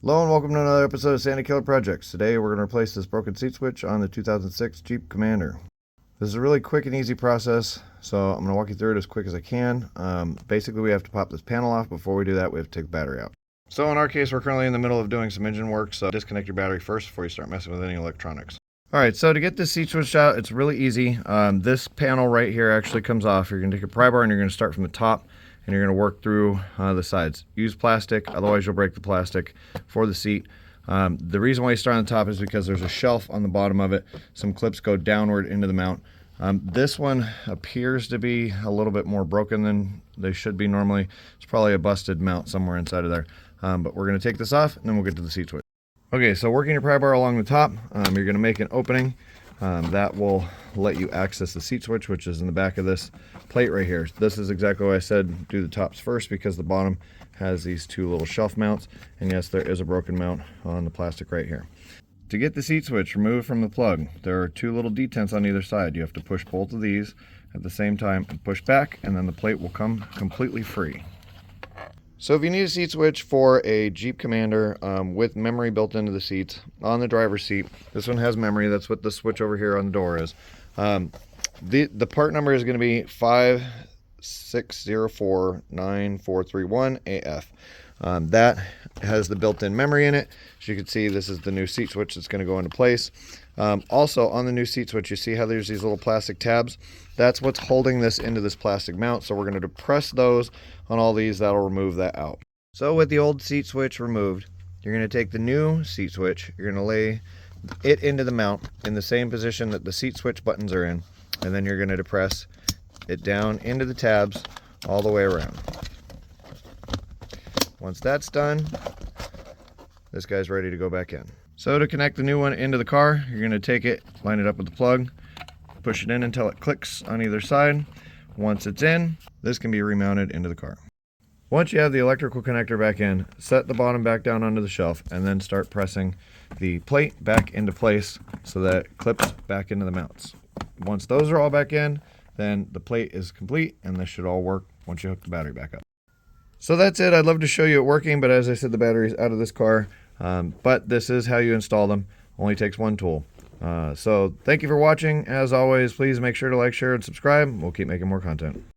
Hello and welcome to another episode of Sandy Killer Projects. Today we're going to replace this broken seat switch on the 2006 Jeep Commander. This is a really quick and easy process, so I'm going to walk you through it as quick as I can. Basically we have to pop this panel off. Before we do that we have to take the battery out. So in our case we're currently in the middle of doing some engine work, so disconnect your battery first before you start messing with any electronics. Alright, so to get this seat switch out, it's really easy. This panel right here actually comes off. You're going to take a pry bar and you're going to start from the top, and you're going to work through the sides. Use plastic, otherwise you'll break the plastic for the seat. The reason why you start on the top is because there's a shelf on the bottom of it. Some clips go downward into the mount. This one appears to be a little bit more broken than they should be normally. It's probably a busted mount somewhere inside of there. But we're going to take this off and then we'll get to the seat switch. Okay, so working your pry bar along the top, you're going to make an opening that will let you access the seat switch, which is in the back of this plate right here. This is exactly why I said do the tops first, because the bottom has these two little shelf mounts, and yes, there is a broken mount on the plastic right here. To get the seat switch removed from the plug, there are two little detents on either side. You have to push both of these at the same time and push back, and then the plate will come completely free. So if you need a seat switch for a Jeep Commander with memory built into the seats on the driver's seat, this one has memory. That's what the switch over here on the door is. The part number is going to be 560494431AF. That has the built-in memory in it. As you can see, this is the new seat switch that's going to go into place. Also on the new seat switch, you see how there's these little plastic tabs? That's what's holding this into this plastic mount. So we're going to depress those on all these. That'll remove that out. So with the old seat switch removed, you're going to take the new seat switch, you're going to lay it into the mount in the same position that the seat switch buttons are in, and then you're going to depress it down into the tabs all the way around. Once that's done, this guy's ready to go back in. So to connect the new one into the car, you're going to take it, line it up with the plug, push it in until it clicks on either side. Once it's in, this can be remounted into the car. Once you have the electrical connector back in, set the bottom back down onto the shelf and then start pressing the plate back into place so that it clips back into the mounts. Once those are all back in, then the plate is complete and this should all work once you hook the battery back up. So that's it. I'd love to show you it working, but as I said, the battery's out of this car. But this is how you install them. Only takes one tool. So thank you for watching. As always, please make sure to like, share, and subscribe. We'll keep making more content.